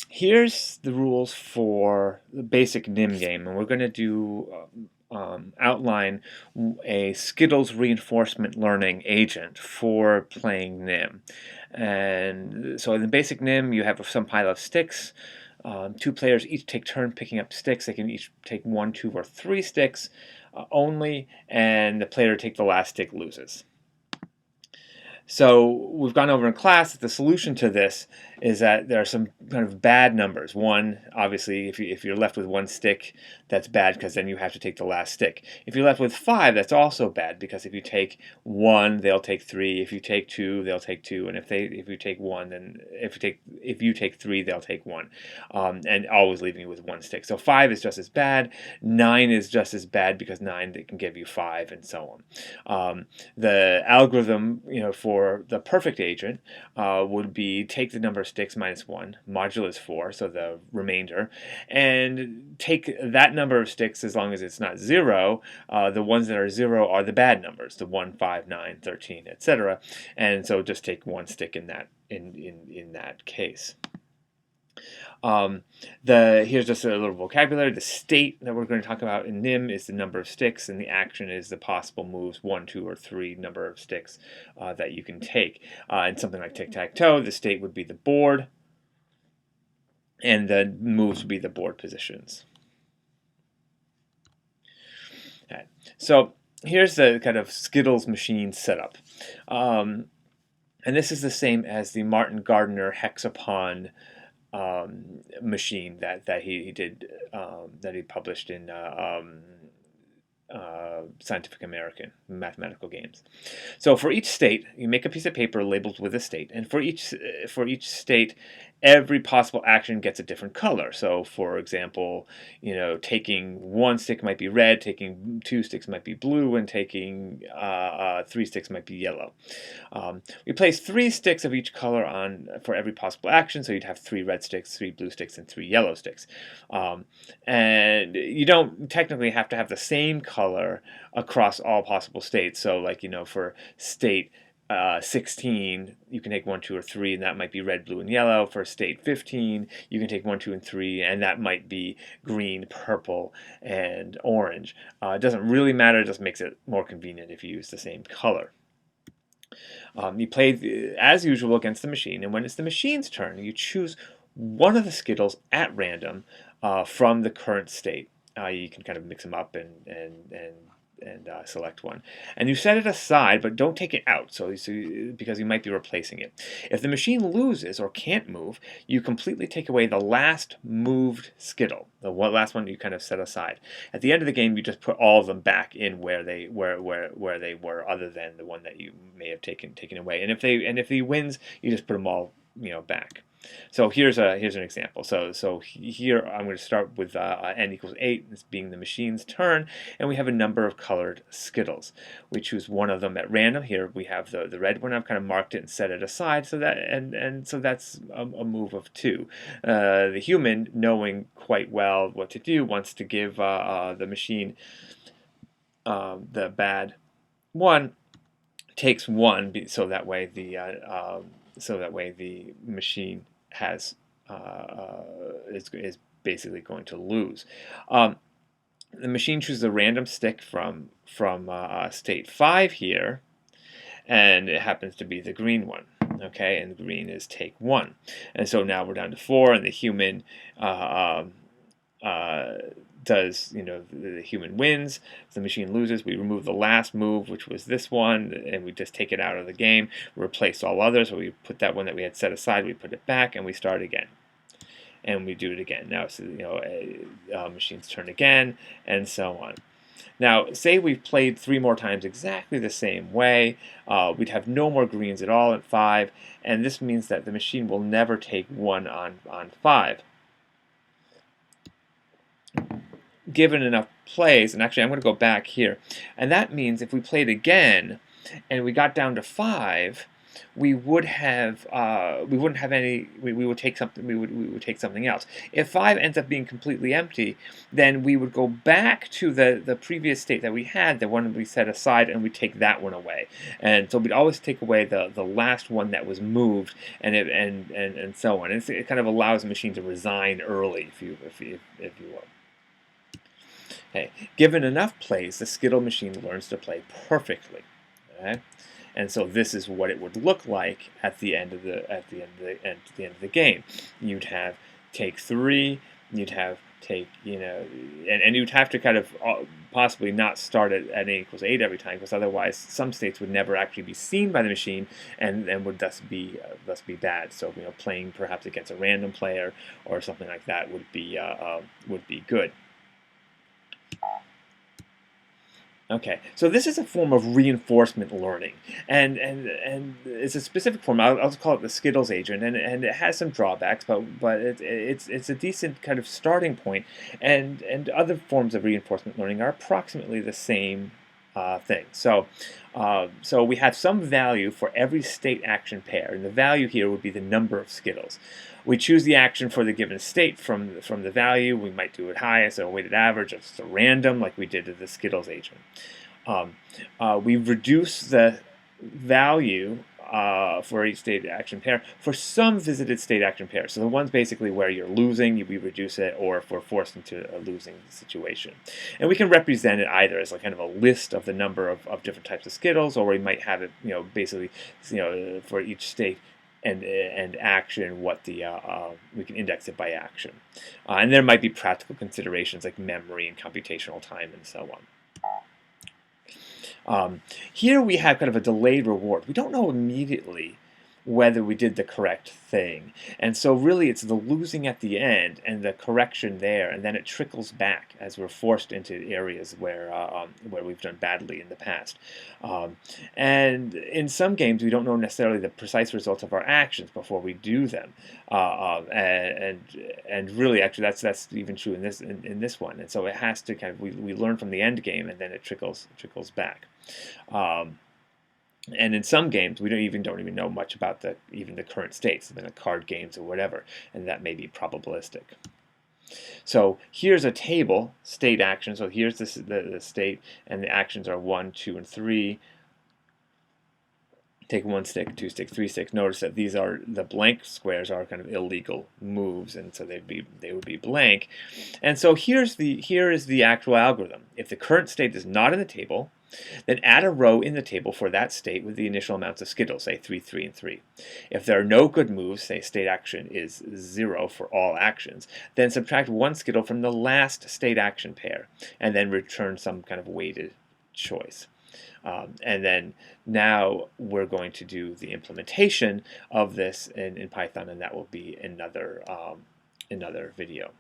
Here's the rules for the basic NIM game, and we're going to do outline a Skittles reinforcement learning agent for playing NIM. And so in the basic NIM, you have some pile of sticks. Two players each take turn picking up sticks. They can each take one, two, or three sticks only, and the player to take the last stick loses. So we've gone over in class that the solution to this is that there are some kind of bad numbers. One, obviously, if you're left with one stick, that's bad because then you have to take the last stick. If you're left with five, that's also bad because if you take one, they'll take three. If you take two, they'll take two. And if you take one, then if you take three, they'll take one. And always leaving you with one stick. So five is just as bad. Nine is just as bad because nine they can give you five and so on. The algorithm, for the perfect agent would be take the number of sticks minus 1, modulus 4, so the remainder, and take that number of sticks as long as it's not 0. The ones that are 0 are the bad numbers, the 1, 5, 9, 13, etc. And so just take one stick in that case. Here's just a little vocabulary. The state that we're going to talk about in NIM is the number of sticks, and the action is the possible moves, 1, 2, or 3 number of sticks that you can take. In something like tic-tac-toe, the state would be the board, and the moves would be the board positions. Okay. So here's the kind of Skittles machine setup. And this is the same as the Martin Gardner Hexapawn machine that he did that he published in Scientific American Mathematical Games. So for each state, you make a piece of paper labeled with a state, and for each state, every possible action gets a different color. So, for example, taking one stick might be red, taking two sticks might be blue, and taking three sticks might be yellow. We place 3 sticks of each color on for every possible action, so you'd have 3 red sticks, 3 blue sticks, and 3 yellow sticks. And you don't technically have to have the same color across all possible states. So, like, for state 16, you can take 1, 2, or 3, and that might be red, blue, and yellow. For state 15, you can take 1, 2, and 3, and that might be green, purple, and orange. It doesn't really matter, it just makes it more convenient if you use the same color. You play as usual against the machine, and when it's the machine's turn, you choose one of the Skittles at random from the current state. You can kind of mix them up and select one, and you set it aside, but don't take it out. Because you might be replacing it. If the machine loses or can't move, you completely take away the last moved Skittle, the last one you kind of set aside. At the end of the game, you just put all of them back in where they were, other than the one that you may have taken away. And if he wins, you just put them all back. So here's an example. So here I'm going to start with n equals 8, this being the machine's turn, and we have a number of colored Skittles. We choose one of them at random. Here we have the red one. I've kind of marked it and set it aside, so that's a move of 2. The human, knowing quite well what to do, wants to give the machine the bad one, takes 1, so that way the machine has is basically going to lose. The machine chooses a random stick from state 5 here, and it happens to be the green one. Okay, and green is take 1, and so now we're down to 4, and the human the human wins. If the machine loses, we remove the last move, which was this one, and we just take it out of the game, replace all others. So we put that one that we had set aside, we put it back, and we start again. And we do it again. Now it's machine's turn again, and so on. Now, say we've played 3 more times exactly the same way, we'd have no more greens at all at 5, and this means that the machine will never take 1 on 5. Given enough plays, and actually I'm going to go back here, and that means if we played again and we got down to 5, we wouldn't have any. We would take something. We would take something else. If 5 ends up being completely empty, then we would go back to the previous state that we had, the one we set aside, and we take that one away. And so we'd always take away the last one that was moved, and so on. It kind of allows the machine to resign early, if you will. Okay. Given enough plays, the Skittle machine learns to play perfectly. Okay? And so this is what it would look like at the end of the game. You'd have take 3. You'd have take and you'd have to kind of possibly not start at n equals 8 every time, because otherwise some states would never actually be seen by the machine and would thus be bad. So playing perhaps against a random player or something like that would be good. Okay, so this is a form of reinforcement learning, and it's a specific form. I'll call it the Skittles agent, and it has some drawbacks, but it's a decent kind of starting point, and other forms of reinforcement learning are approximately the same thing. So we have some value for every state action pair, and the value here would be the number of Skittles. We choose the action for the given state from the value. We might do it highest, or a weighted average, or just a random, like we did to the Skittles agent. We reduce the value for each state action pair for some visited state action pairs. So the ones basically where you're losing, we reduce it, or if we're forced into a losing situation. And we can represent it either as like kind of a list of the number of different types of Skittles, or we might have it, basically, for each state and action, what the we can index it by action. And there might be practical considerations like memory and computational time and so on. Here we have kind of a delayed reward. We don't know immediately whether we did the correct thing. And so really it's the losing at the end and the correction there, and then it trickles back as we're forced into areas where we've done badly in the past. And in some games we don't know necessarily the precise results of our actions before we do them. And really actually that's even true in this one. And so it has to kind of we learn from the end game, and then it trickles back. And in some games, we don't even know much about even the current states, the card games or whatever, and that may be probabilistic. So here's a table, state action. So here's the state, and the actions are 1, 2, and 3. Take 1 stick, 2 stick, 3 sticks. Notice that these are the blank squares are kind of illegal moves, and so they would be blank. And so here is the actual algorithm. If the current state is not in the table, then add a row in the table for that state with the initial amounts of Skittles, say 3, 3, and 3. If there are no good moves, say state action is 0 for all actions, then subtract 1 Skittle from the last state action pair, and then return some kind of weighted choice. And then now we're going to do the implementation of this in Python, and that will be another video.